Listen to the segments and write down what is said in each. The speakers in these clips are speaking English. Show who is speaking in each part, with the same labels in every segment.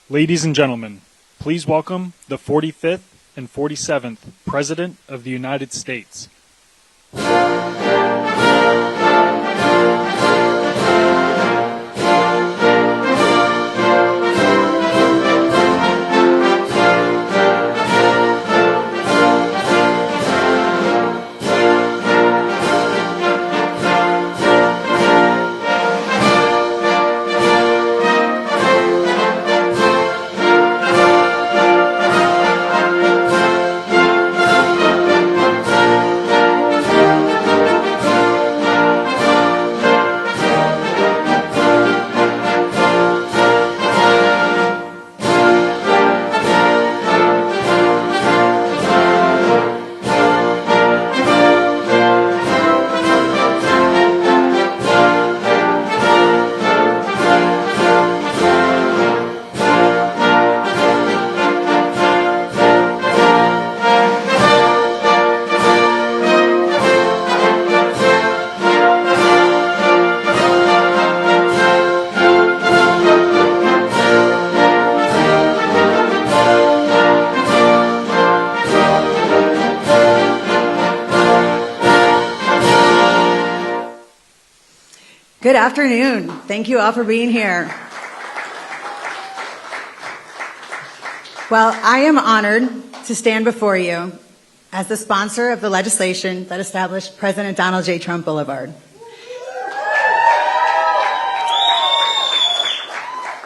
Speaker 1: Ladies and gentlemen, please welcome the 45th and 47th President of the United States.
Speaker 2: Good afternoon. Thank you all for being here. Well, I am honored to stand before you as the sponsor of the legislation that established President Donald J. Trump Boulevard.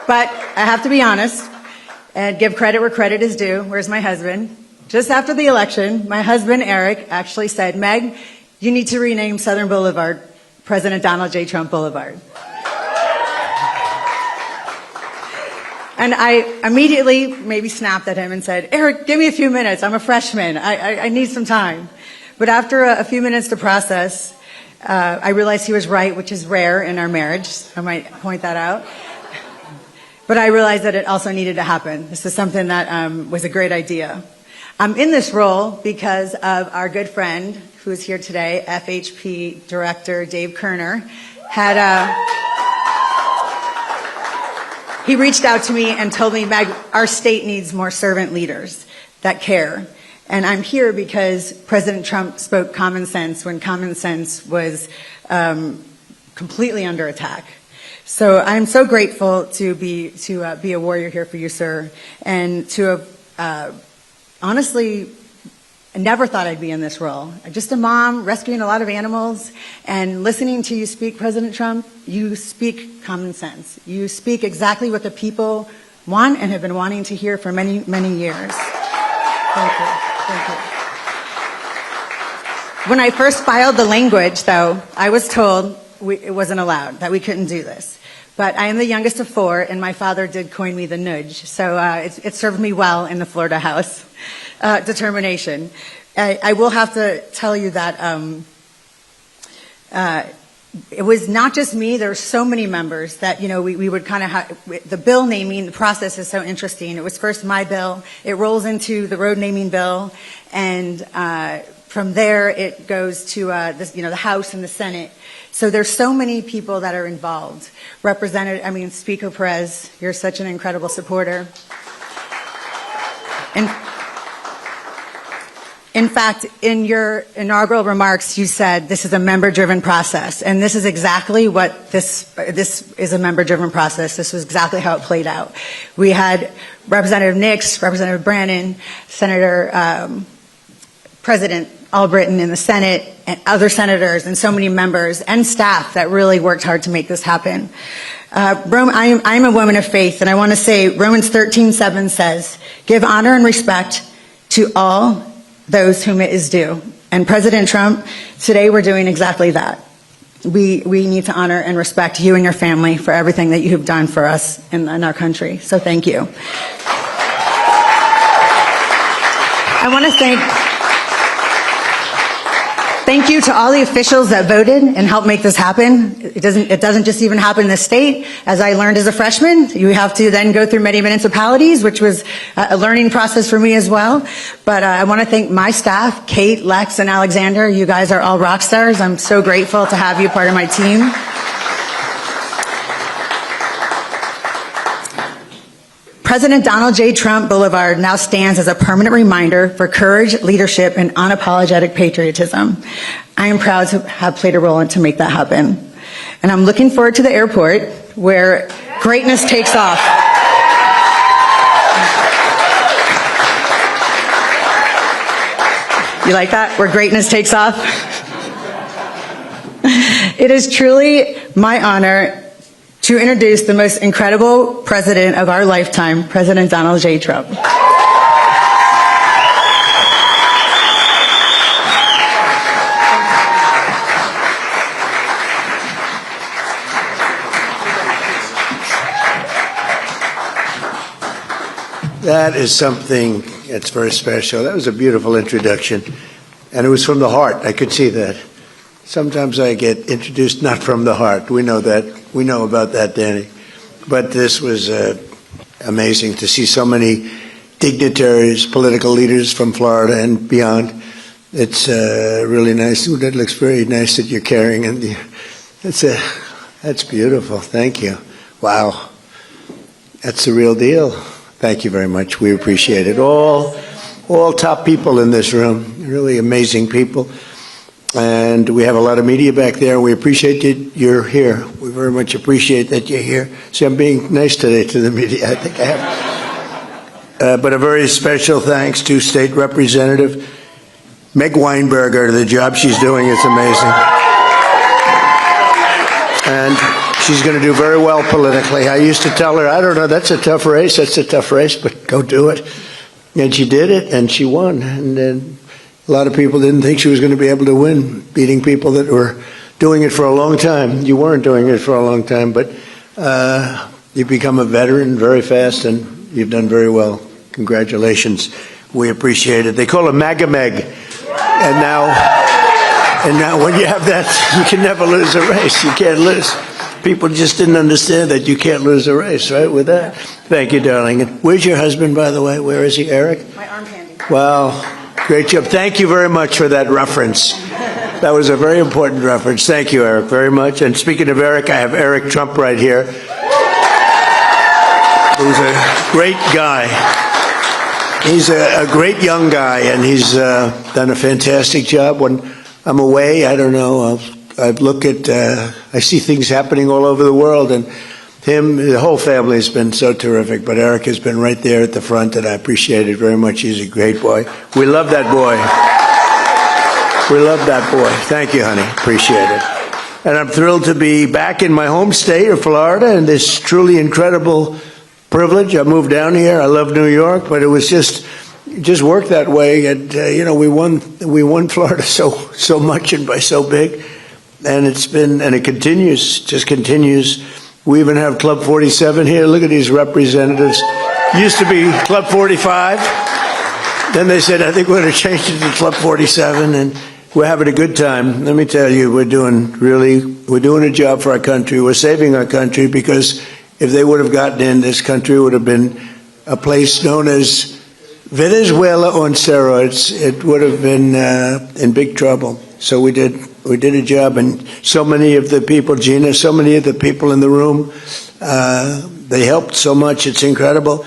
Speaker 2: But I have to be honest and give credit where credit is due. Where's my husband? Just after the election, my husband, Eric, actually said, Meg, you need to rename Southern Boulevard President Donald J. Trump Boulevard. And I immediately maybe snapped at him and said, Eric, give me a few minutes. I'm a freshman. I need some time. But after a few minutes to process, I realized he was right, which is rare in our marriage. I might point that out. But I realized that it also needed to happen. This is something that was a great idea. I'm in this role because of our good friend who is here today, FHP Director Dave Kerner, he reached out to me and told me, Meg, our state needs more servant leaders that care. And I'm here because President Trump spoke common sense when common sense was completely under attack. So I'm so grateful to be a warrior here for you, sir, and to have honestly, I never thought I'd be in this role. I'm just a mom rescuing a lot of animals, and listening to you speak, President Trump, you speak common sense. You speak exactly what the people want and have been wanting to hear for many, many years. Thank you. Thank you. When I first filed the language, though, I was told it wasn't allowed, that we couldn't do this. But I am the youngest of four, and my father did coin me the nudge, so it served me well in the Florida House. Determination. I will have to tell you that it was not just me. There were so many members that, you know, we would kind of have the bill naming. The process is so interesting. It was first my bill. It rolls into the road naming bill, and from there it goes to the House and the Senate. So there's so many people that are involved. Speaker Perez, you're such an incredible supporter. And in fact, in your inaugural remarks, you said this is a member-driven process, and this is exactly what this is, a member-driven process. This was exactly how it played out. We had Representative Nix, Representative Brannon, Senator President Albritton in the Senate, and other senators, and so many members and staff that really worked hard to make this happen. I'm a woman of faith, and I want to say Romans 13:7 says, "Give honor and respect to all those whom it is due." And President Trump, today we're doing exactly that. We need to honor and respect you and your family for everything that you have done for us in our country. So thank you. I want to thank you to all the officials that voted and helped make this happen. It doesn't just even happen in the state. As I learned as a freshman, you have to then go through many municipalities, which was a learning process for me as well. But I want to thank my staff, Kate, Lex, and Alexander. You guys are all rock stars. I'm so grateful to have you part of my team. President Donald J. Trump Boulevard now stands as a permanent reminder for courage, leadership, and unapologetic patriotism. I am proud to have played a role in to make that happen. And I'm looking forward to the airport where greatness takes off. You like that? Where greatness takes off? It is truly my honor to introduce the most incredible president of our lifetime, President Donald J. Trump.
Speaker 3: That is something that's very special. That was a beautiful introduction, and it was from the heart. I could see that. Sometimes I get introduced not from the heart. We know that. We know about that, Danny. But this was amazing to see so many dignitaries, political leaders from Florida and beyond. It's really nice. Ooh, that looks very nice that you're carrying, and that's beautiful. Thank you. Wow, that's the real deal. Thank you very much. We appreciate it. All top people in this room, really amazing people. And we have a lot of media back there. We appreciate that you're here. We very much appreciate that you're here. See, I'm being nice today to the media. I think I have. But a very special thanks to State Representative Meg Weinberger. The job she's doing is amazing. And she's going to do very well politically. I used to tell her, I don't know, that's a tough race, but go do it. And she did it, and she won. And then a lot of people didn't think she was going to be able to win, beating people that were doing it for a long time. You weren't doing it for a long time, but you've become a veteran very fast, and you've done very well. Congratulations. We appreciate it. They call her MAGA Meg. And now when you have that, you can never lose a race. You can't lose. People just didn't understand that you can't lose a race, right, with that. Thank you, darling. And where's your husband, by the way? Where is he, Eric?
Speaker 2: My arm handy.
Speaker 3: Wow. Great job. Thank you very much for that reference. That was a very important reference. Thank you, Eric, very much. And speaking of Eric, I have Eric Trump right here, who's a great guy. He's a great young guy, and he's done a fantastic job. When I'm away, I don't know, I look at, I see things happening all over the world, and the whole family has been so terrific, but Eric has been right there at the front, and I appreciate it very much. He's a great boy. We love that boy. We love that boy. Thank you, honey. Appreciate it. And I'm thrilled to be back in my home state of Florida, and this truly incredible privilege. I moved down here. I love New York, but it was just worked that way, and we won Florida so much and by so big, and it continues, just continues. We even have Club 47 here. Look at these representatives. Used to be Club 45. Then they said, I think we're going to change it to Club 47, and we're having a good time. Let me tell you, we're doing a job for our country. We're saving our country, because if they would have gotten in, this country would have been a place known as Venezuela on steroids. It would have been in big trouble. So we did a job, and so many of the people, Gina, so many of the people in the room, they helped so much. It's incredible.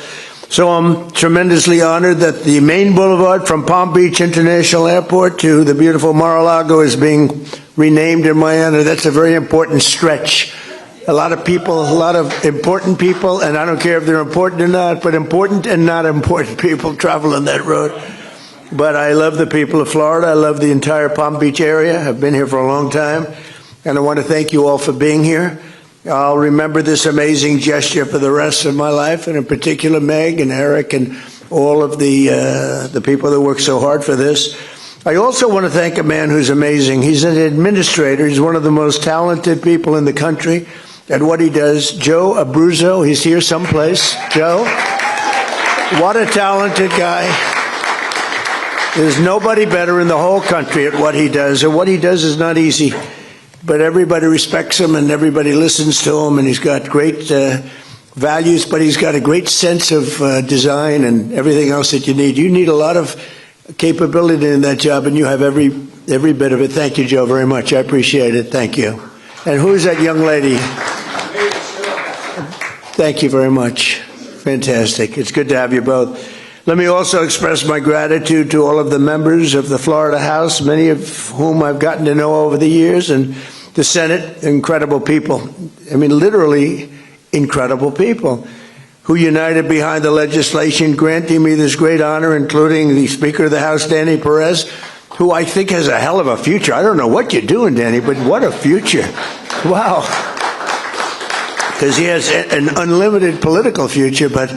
Speaker 3: So I'm tremendously honored that the main boulevard from Palm Beach International Airport to the beautiful Mar-a-Lago is being renamed in my honor. That's a very important stretch. A lot of people, a lot of important people, and I don't care if they're important or not, but important and not important people travel on that road. But I love the people of Florida. I love the entire Palm Beach area. I've been here for a long time, and I want to thank you all for being here. I'll remember this amazing gesture for the rest of my life, and in particular Meg and Eric and all of the people that work so hard for this. I also want to thank a man who's amazing. He's an administrator. He's one of the most talented people in the country at what he does. Joe Abruzzo, he's here someplace. Joe, what a talented guy. There's nobody better in the whole country at what he does. And what he does is not easy, but everybody respects him and everybody listens to him, and he's got great values, but he's got a great sense of design and everything else that you need. You need a lot of capability in that job, and you have every bit of it. Thank you, Joe, very much. I appreciate it. Thank you. And who is that young lady? Thank you very much. Fantastic. It's good to have you both. Let me also express my gratitude to all of the members of the Florida House, many of whom I've gotten to know over the years, and the Senate, incredible people. I mean, literally incredible people who united behind the legislation granting me this great honor, including the Speaker of the House, Danny Perez, who I think has a hell of a future. I don't know what you're doing, Danny, but what a future. Wow. Because he has an unlimited political future, but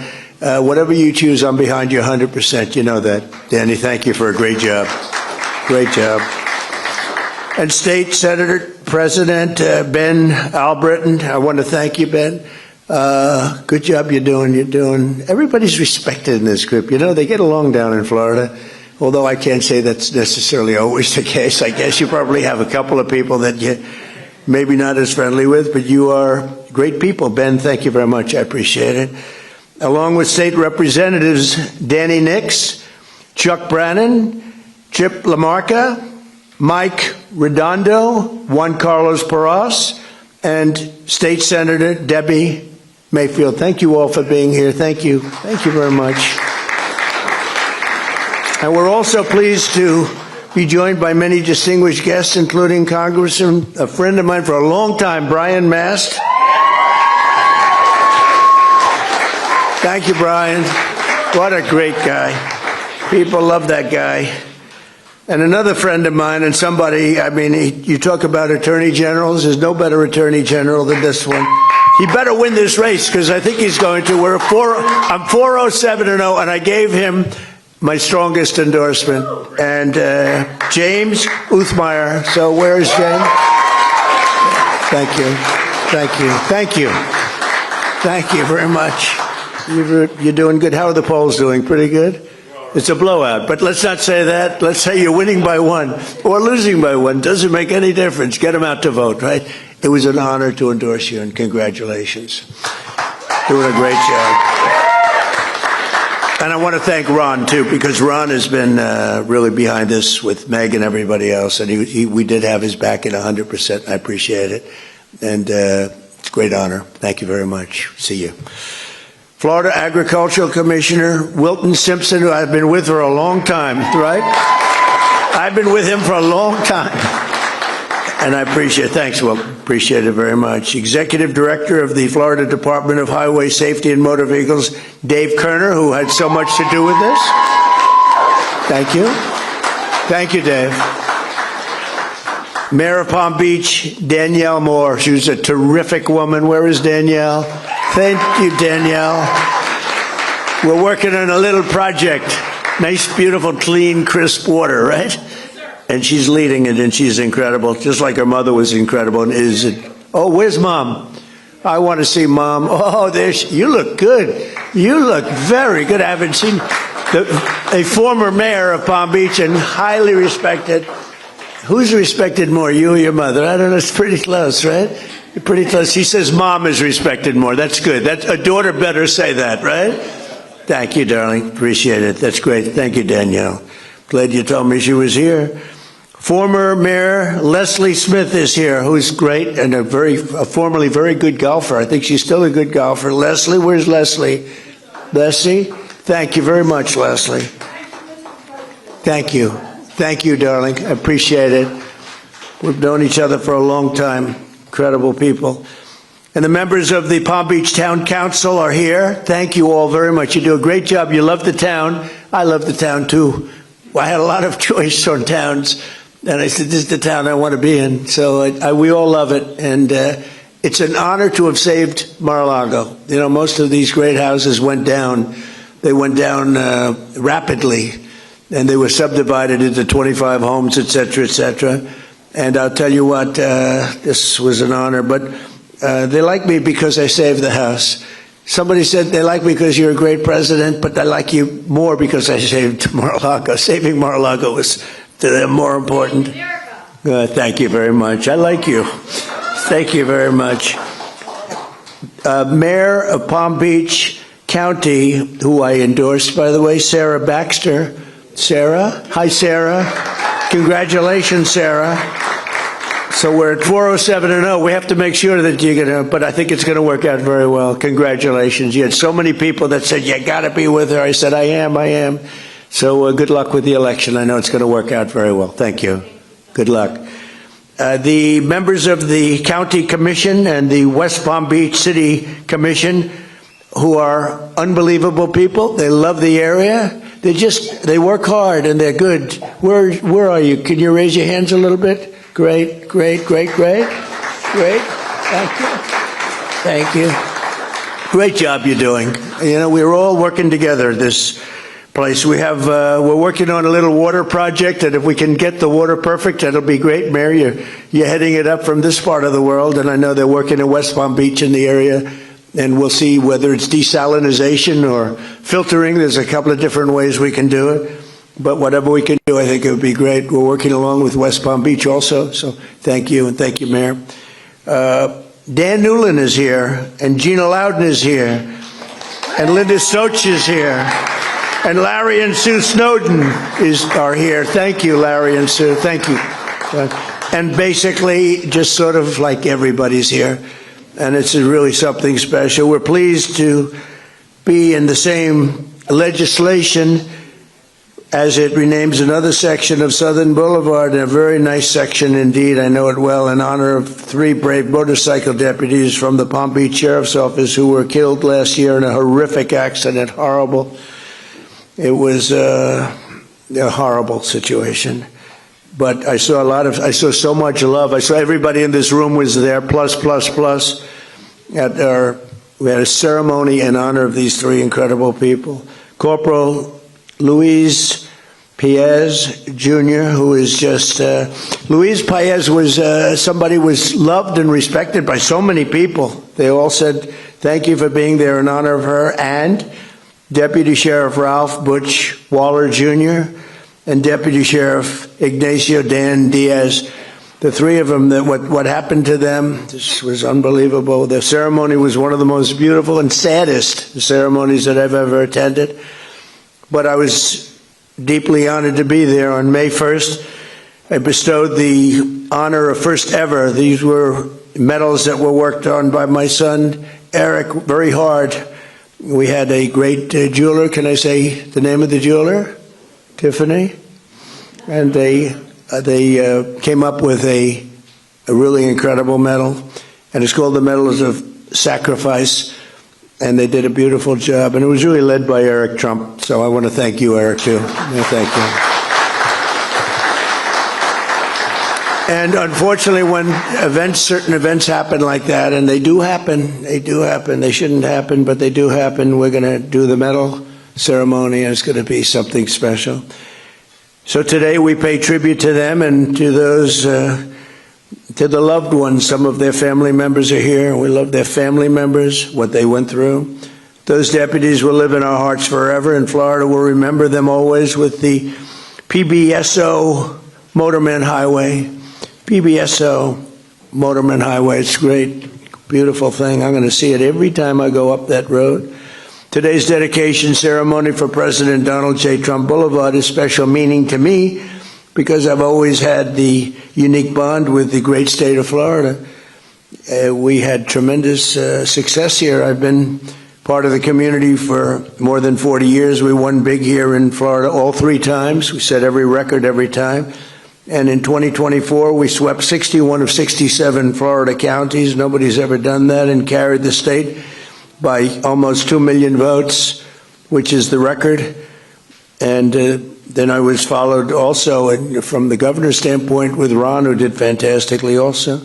Speaker 3: whatever you choose, I'm behind you 100%. You know that. Danny, thank you for a great job. Great job. And State Senator President Ben Albritton, I want to thank you, Ben. Good job you're doing. Everybody's respected in this group. You know, they get along down in Florida, although I can't say that's necessarily always the case. I guess you probably have a couple of people that you maybe not as friendly with, but you are great people. Ben, thank you very much. I appreciate it. Along with state representatives Danny Nix, Chuck Brannon, Chip LaMarca, Mike Redondo, Juan Carlos Peras, and State Senator Debbie Mayfield. Thank you all for being here. Thank you. Thank you very much. And we're also pleased to be joined by many distinguished guests, including Congressman, a friend of mine for a long time, Brian Mast. Thank you, Brian. What a great guy. People love that guy. And another friend of mine, and somebody, I mean, you talk about attorney generals, there's no better attorney general than this one. He better win this race, because I think he's going to. I'm 407-0, and I gave him my strongest endorsement. And James Uthmeyer. So where is James? Thank you. Thank you. Thank you. Thank you very much. You're doing good. How are the polls doing? Pretty good? It's a blowout, but let's not say that. Let's say you're winning by one or losing by one. Doesn't make any difference. Get them out to vote, right? It was an honor to endorse you, and congratulations. Doing a great job. And I want to thank Ron, too, because Ron has been really behind this with Meg and everybody else, and we did have his back in 100%. I appreciate it, and it's a great honor. Thank you very much. See you. Florida Agricultural Commissioner Wilton Simpson, who I've been with for a long time, right? I've been with him for a long time. And I appreciate it. Thanks, Wilton. Appreciate it very much. Executive Director of the Florida Department of Highway Safety and Motor Vehicles, Dave Kerner, who had so much to do with this. Thank you. Thank you, Dave. Mayor of Palm Beach, Danielle Moore. She was a terrific woman. Where is Danielle? Thank you, Danielle. We're working on a little project. Nice, beautiful, clean, crisp water, right? And she's leading it, and she's incredible, just like her mother was incredible. And is it? Oh, where's Mom? I want to see Mom. Oh, you look good. You look very good. I haven't seen a former mayor of Palm Beach and highly respected. Who's respected more, you or your mother? I don't know. It's pretty close, right? You're pretty close. He says Mom is respected more. That's good. A daughter better say that, right? Thank you, darling. Appreciate it. That's great. Thank you, Danielle. Glad you told me she was here. Former Mayor Leslie Smith is here, who's great and a formerly very good golfer. I think she's still a good golfer. Leslie, where's Leslie? Leslie? Thank you very much, Leslie. Thank you. Thank you, darling. I appreciate it. We've known each other for a long time. Incredible people. And the members of the Palm Beach Town Council are here. Thank you all very much. You do a great job. You love the town. I love the town, too. I had a lot of choice on towns, and I said, this is the town I want to be in. So we all love it, and it's an honor to have saved Mar-a-Lago. You know, most of these great houses went down. They went down rapidly, and they were subdivided into 25 homes, et cetera, et cetera. And I'll tell you what, this was an honor, but they like me because I saved the house. Somebody said they like me because you're a great president, but they like you more because I saved Mar-a-Lago. Saving Mar-a-Lago was to them more important. Thank you very much. I like you. Thank you very much. Mayor of Palm Beach County, who I endorsed, by the way, Sarah Baxter. Sarah? Hi, Sarah. Congratulations, Sarah. So we're at 407-0. We have to make sure that you're going to, but I think it's going to work out very well. Congratulations. You had so many people that said, you got to be with her. I said, I am. So good luck with the election. I know it's going to work out very well. Thank you. Good luck. The members of the County Commission and the West Palm Beach City Commission, who are unbelievable people. They love the area. They work hard and they're good. Where are you? Can you raise your hands a little bit? Great. Thank you. Great job you're doing. You know, we're all working together at this place. We're working on a little water project, and if we can get the water perfect, that'll be great. Mayor, you're heading it up from this part of the world, and I know they're working in West Palm Beach in the area, and we'll see whether it's desalinization or filtering. There's a couple of different ways we can do it. But whatever we can do, I think it would be great. We're working along with West Palm Beach also, so thank you, and thank you, Mayor. Dan Newland is here, and Gina Loudon is here, and Linda Stoach is here, and Larry and Sue Snowden are here. Thank you, Larry and Sue. Thank you. And basically, just sort of like everybody's here, and it's really something special. We're pleased to be in the same legislation as it renames another section of Southern Boulevard, a very nice section indeed. I know it well, in honor of 3 brave motorcycle deputies from the Palm Beach Sheriff's Office who were killed last year in a horrific accident. Horrible. It was a horrible situation. But I saw so much love. I saw everybody in this room was there, plus. We had a ceremony in honor of these 3 incredible people. Corporal Luis Paez Jr., who is just, Luis Paez was somebody was loved and respected by so many people. They all said, thank you for being there in honor of her, and Deputy Sheriff Ralph Butch Waller Jr. and Deputy Sheriff Ignacio Dan Diaz. The 3 of them, what happened to them, this was unbelievable. The ceremony was one of the most beautiful and saddest ceremonies that I've ever attended. But I was deeply honored to be there. On May 1st, I bestowed the honor of first ever. These were medals that were worked on by my son, Eric, very hard. We had a great jeweler. Can I say the name of the jeweler? Tiffany. And they came up with a really incredible medal. And it's called the Medals of Sacrifice. And they did a beautiful job, and it was really led by Eric Trump. So I want to thank you, Eric, too. Thank you. And unfortunately, when certain events happen like that, and they do happen, they shouldn't happen, but they do happen, we're going to do the medal ceremony, and it's going to be something special. So today we pay tribute to them and to those to the loved ones. Some of their family members are here. We love their family members, what they went through. Those deputies will live in our hearts forever. In Florida, we'll remember them always with the PBSO Motorman Highway. PBSO Motorman Highway. It's a great, beautiful thing. I'm going to see it every time I go up that road. Today's dedication ceremony for President Donald J. Trump Boulevard is special meaning to me, because I've always had the unique bond with the great state of Florida. We had tremendous success here. I've been part of the community for more than 40 years. We won big here in Florida all 3 times. We set every record every time. And in 2024, we swept 61 of 67 Florida counties. Nobody's ever done that, and carried the state by almost 2 million votes, which is the record. And then I was followed also from the governor's standpoint with Ron, who did fantastically also.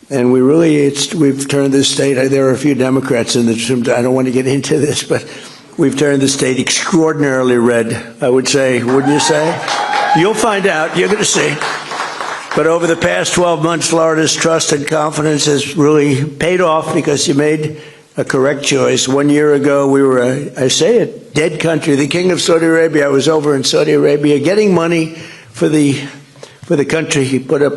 Speaker 3: And we've turned this state, there are a few Democrats in the room, I don't want to get into this, but we've turned the state extraordinarily red, I would say, wouldn't you say? You'll find out, you're going to see. But over the past 12 months, Florida's trust and confidence has really paid off, because you made a correct choice. 1 year ago, we were, I say it, dead country. The king of Saudi Arabia, I was over in Saudi Arabia getting money for the country. He put up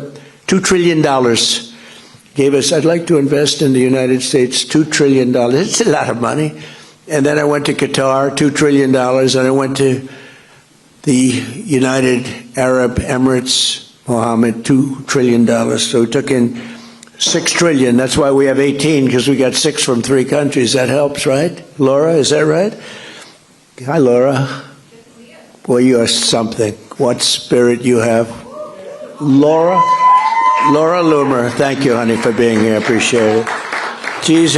Speaker 3: $2 trillion. Gave us, I'd like to invest in the United States, $2 trillion. It's a lot of money. And then I went to Qatar, $2 trillion. And I went to the United Arab Emirates, Mohammed, $2 trillion. So we took in $6 trillion. That's why we have 18, because we got 6 from 3 countries. That helps, right? Laura, is that right? Hi, Laura. Boy, you are something. What spirit you have. Laura Loomer, thank you, honey, for being here. Appreciate it. She's,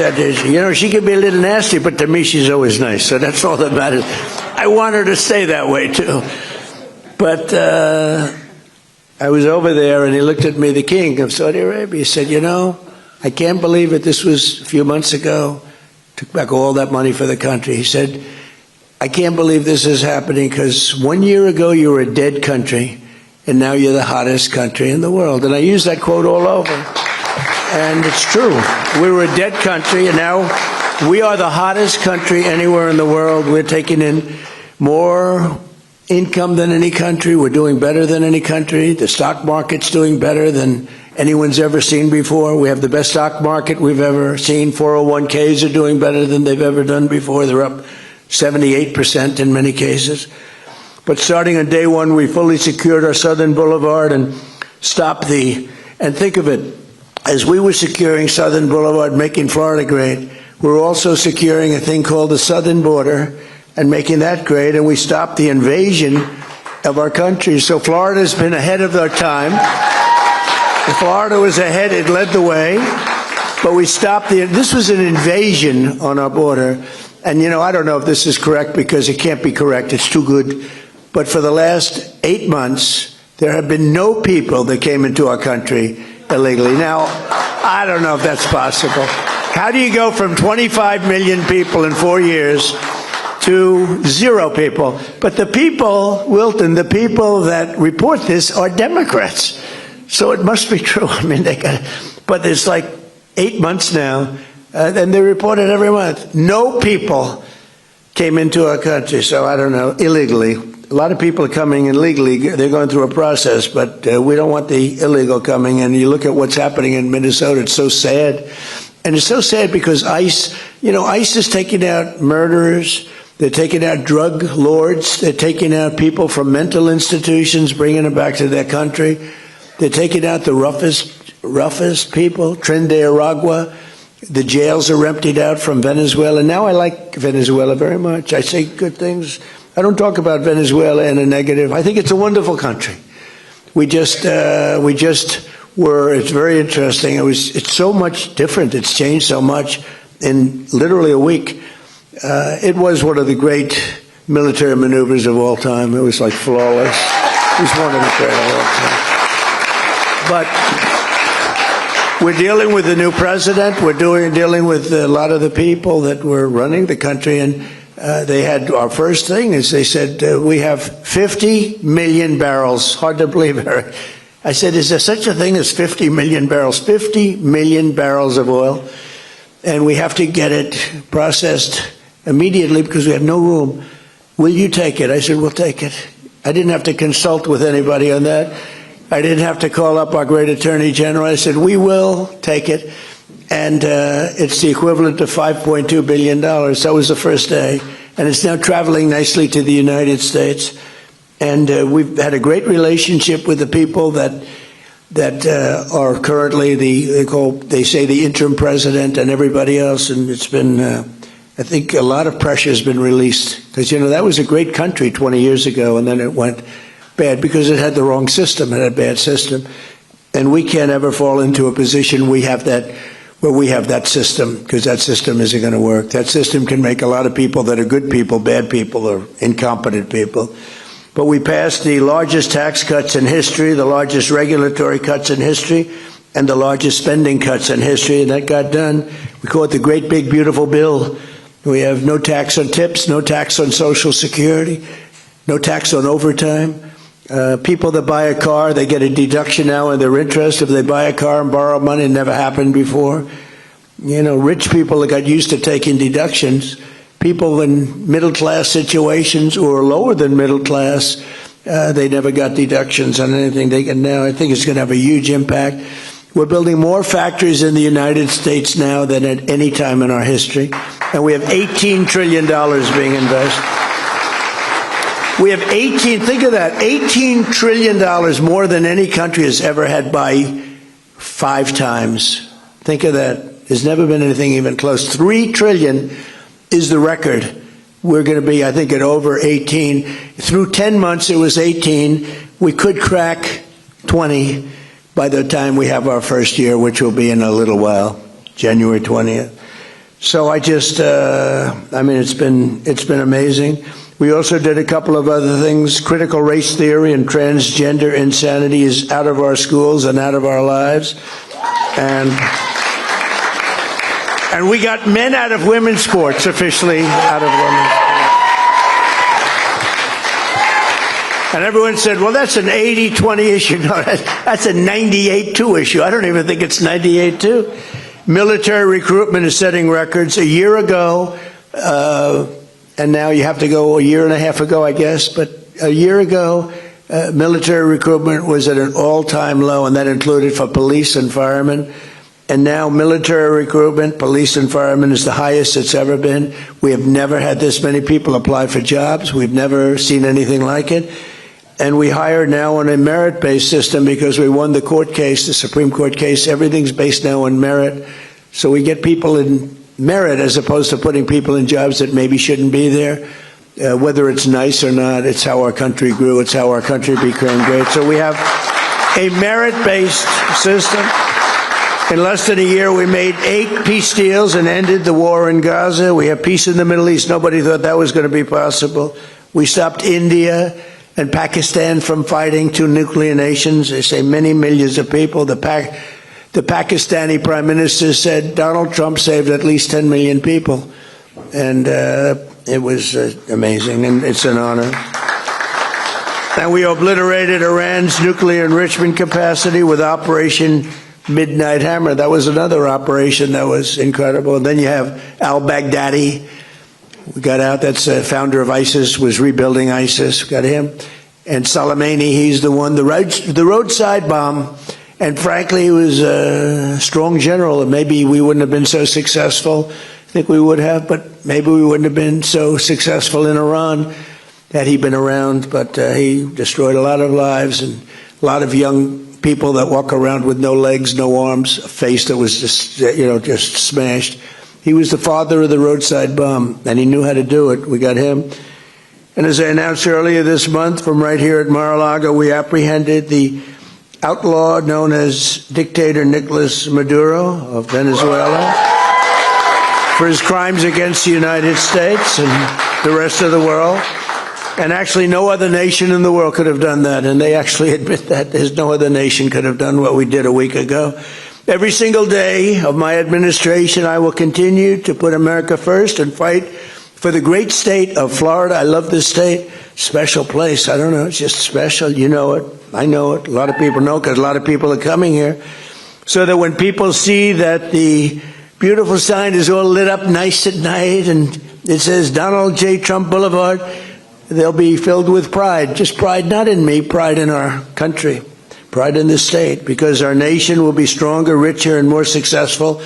Speaker 3: she can be a little nasty, but to me, she's always nice. So that's all that matters. I want her to stay that way, too. But I was over there, and he looked at me, the king of Saudi Arabia. He said, I can't believe it. This was a few months ago. Took back all that money for the country. He said, I can't believe this is happening, because 1 year ago, you were a dead country, and now you're the hottest country in the world. And I use that quote all over. And it's true. We were a dead country, and now we are the hottest country anywhere in the world. We're taking in more income than any country. We're doing better than any country. The stock market's doing better than anyone's ever seen before. We have the best stock market we've ever seen. 401ks are doing better than they've ever done before. They're up 78% in many cases. But starting on day one, we fully secured our Southern Boulevard and stopped and think of it, as we were securing Southern Boulevard, making Florida great, we're also securing a thing called the Southern Border and making that great, and we stopped the invasion of our country. So Florida's been ahead of our time. Florida was ahead, it led the way, but we stopped this was an invasion on our border. And I don't know if this is correct, because it can't be correct, it's too good. But for the last 8 months, there have been no people that came into our country illegally. Now, I don't know if that's possible. How do you go from 25 million people in 4 years to 0 people? But the people, Wilton, the people that report this are Democrats. So it must be true. I mean, but it's like 8 months now, and they report it every month. No people came into our country, so I don't know, illegally. A lot of people are coming in legally. They're going through a process, but we don't want the illegal coming in. You look at what's happening in Minnesota, it's so sad. And it's so sad because ICE is taking out murderers. They're taking out drug lords. They're taking out people from mental institutions, bringing them back to their country. They're taking out the roughest people, Tren de Aragua. The jails are emptied out from Venezuela. Now I like Venezuela very much. I say good things. I don't talk about Venezuela in a negative. I think it's a wonderful country. It's very interesting. It's so much different. It's changed so much in literally a week. It was one of the great military maneuvers of all time. It was like flawless. It was one of the great of all time. But we're dealing with the new president. We're dealing with a lot of the people that were running the country, and they had our first thing is they said, we have 50 million barrels. Hard to believe, Eric. I said, is there such a thing as 50 million barrels? 50 million barrels of oil, and we have to get it processed immediately because we have no room. Will you take it? I said, we'll take it. I didn't have to consult with anybody on that. I didn't have to call up our great Attorney General. I said, we will take it. And it's the equivalent of $5.2 billion. That was the first day. And it's now traveling nicely to the United States. And we've had a great relationship with the people that are currently they say the interim president and everybody else. And it's been, I think a lot of pressure has been released. Because, that was a great country 20 years ago, and then it went bad because it had the wrong system. It had a bad system. And we can't ever fall into a position where we have that system, because that system isn't going to work. That system can make a lot of people that are good people, bad people, or incompetent people. But we passed the largest tax cuts in history, the largest regulatory cuts in history, and the largest spending cuts in history, and that got done. We call it the Great Big Beautiful Bill. We have no tax on tips, no tax on Social Security, no tax on overtime. People that buy a car, they get a deduction now on their interest if they buy a car and borrow money. It never happened before. Rich people that got used to taking deductions, people in middle-class situations or lower than middle class, they never got deductions on anything. They can now. I think it's going to have a huge impact. We're building more factories in the United States now than at any time in our history, and we have $18 trillion being invested. We have 18, think of that, $18 trillion more than any country has ever had by 5 times. Think of that. There's never been anything even close. 3 trillion is the record. We're going to be, I think, at over 18. Through 10 months, it was 18. We could crack 20 by the time we have our first year, which will be in a little while, January 20th. So I just, I mean, it's been amazing. We also did a couple of other things. Critical race theory and transgender insanity is out of our schools and out of our lives. And we got men out of women's sports, officially out of women's sports. And everyone said, well, that's an 80-20 issue. No, that's a 98-2 issue. I don't even think it's 98-2. Military recruitment is setting records. A year ago, and now you have to go a year and a half ago, I guess, but a year ago, military recruitment was at an all-time low, and that included for police and firemen. And now military recruitment, police and firemen, is the highest it's ever been. We have never had this many people apply for jobs. We've never seen anything like it. And we hire now on a merit-based system because we won the court case, the Supreme Court case. Everything's based now on merit. So we get people in merit as opposed to putting people in jobs that maybe shouldn't be there. Whether it's nice or not, it's how our country grew. It's how our country became great. So we have a merit-based system. In less than a year, we made 8 peace deals and ended the war in Gaza. We have peace in the Middle East. Nobody thought that was going to be possible. We stopped India and Pakistan from fighting, 2 nuclear nations. They say many millions of people. The Pakistani prime minister said Donald Trump saved at least 10 million people. And it was amazing, and it's an honor. And we obliterated Iran's nuclear enrichment capacity with Operation Midnight Hammer. That was another operation that was incredible. And then you have al-Baghdadi. We got out. That's the founder of ISIS, was rebuilding ISIS. We got him. And Soleimani, he's the one, the roadside bomb. And frankly, he was a strong general. And maybe we wouldn't have been so successful. I think we would have, but maybe we wouldn't have been so successful in Iran had he been around. But he destroyed a lot of lives and a lot of young people that walk around with no legs, no arms, a face that was just, just smashed. He was the father of the roadside bomb, and he knew how to do it. We got him. And as I announced earlier this month, from right here at Mar-a-Lago, we apprehended the outlaw known as dictator Nicolas Maduro of Venezuela for his crimes against the United States and the rest of the world. And actually, no other nation in the world could have done that. And they actually admit that. There's no other nation could have done what we did a week ago. Every single day of my administration, I will continue to put America first and fight for the great state of Florida. I love this state. Special place. I don't know. It's just special. You know it. I know it. A lot of people know because a lot of people are coming here. So that when people see that the beautiful sign is all lit up nice at night and it says Donald J. Trump Boulevard, they'll be filled with pride. Just pride, not in me, pride in our country, pride in this state, because our nation will be stronger, richer, and more successful,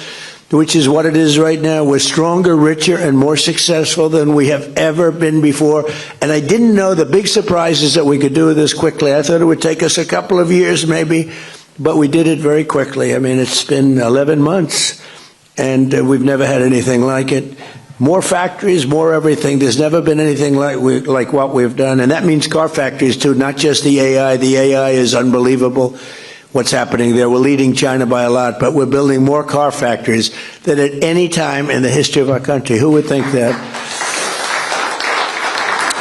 Speaker 3: which is what it is right now. We're stronger, richer, and more successful than we have ever been before. And I didn't know the big surprise is that we could do this quickly. I thought it would take us a couple of years maybe, but we did it very quickly. I mean, it's been 11 months, and we've never had anything like it. More factories, more everything. There's never been anything like what we've done. And that means car factories, too, not just the AI. The AI is unbelievable, what's happening there. We're leading China by a lot, but we're building more car factories than at any time in the history of our country. Who would think that?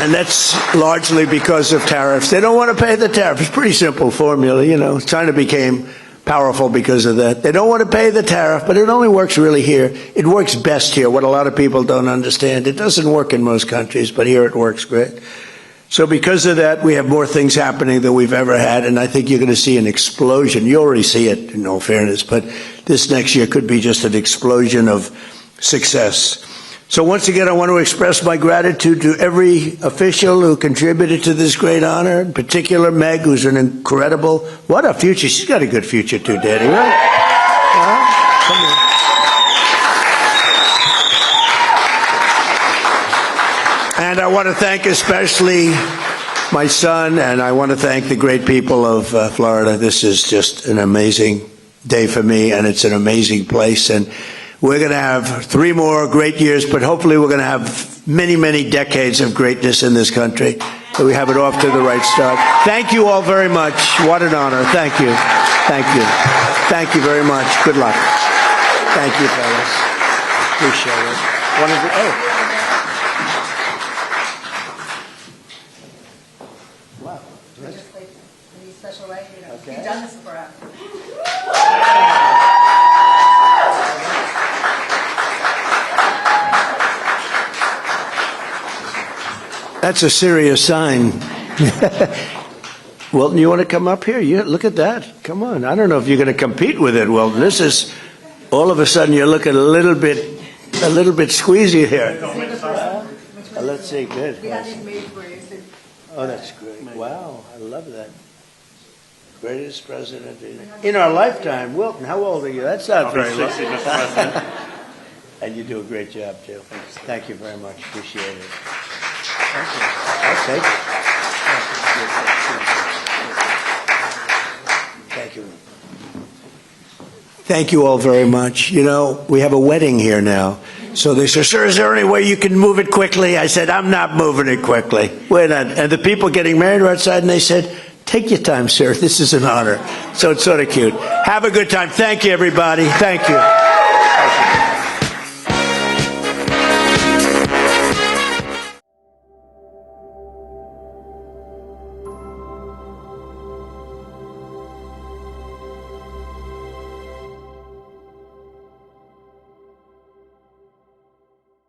Speaker 3: And that's largely because of tariffs. They don't want to pay the tariff. It's a pretty simple formula, China became powerful because of that. They don't want to pay the tariff, but it only works really here. It works best here, what a lot of people don't understand. It doesn't work in most countries, but here it works great. So because of that, we have more things happening than we've ever had, and I think you're going to see an explosion. You already see it, in all fairness, but this next year could be just an explosion of success. So once again, I want to express my gratitude to every official who contributed to this great honor, in particular Meg, who's an incredible, what a future. She's got a good future too, Daddy, right? Come on. And I want to thank especially my son, and I want to thank the great people of Florida. This is just an amazing day for me, and it's an amazing place. And we're going to have 3 more great years, but hopefully we're going to have many, many decades of greatness in this country. So we have it off to the right start. Thank you all very much. What an honor. Thank you. Thank you. Thank you very much. Good luck. Thank you, fellas. Appreciate it. Wow.
Speaker 2: Any special way?
Speaker 3: Okay.
Speaker 2: You've done this before.
Speaker 3: That's a serious sign. Wilton, you want to come up here? Look at that. Come on. I don't know if you're going to compete with it, Wilton. This is, all of a sudden, you're looking a little bit squeezy here. Let's see. Good. Oh, that's great. Wow. I love that. Greatest president in our lifetime. Wilton, how old are you? That's not very long. And you do a great job, too. Thank you very much. Appreciate it. Thank you. I'll take it. Thank you. Thank you all very much. You know, we have a wedding here now. So they said, sir, is there any way you can move it quickly? I said, I'm not moving it quickly. We're not. And the people getting married were outside, and they said, take your time, sir. This is an honor. So it's sort of cute. Have a good time. Thank you, everybody. Thank you.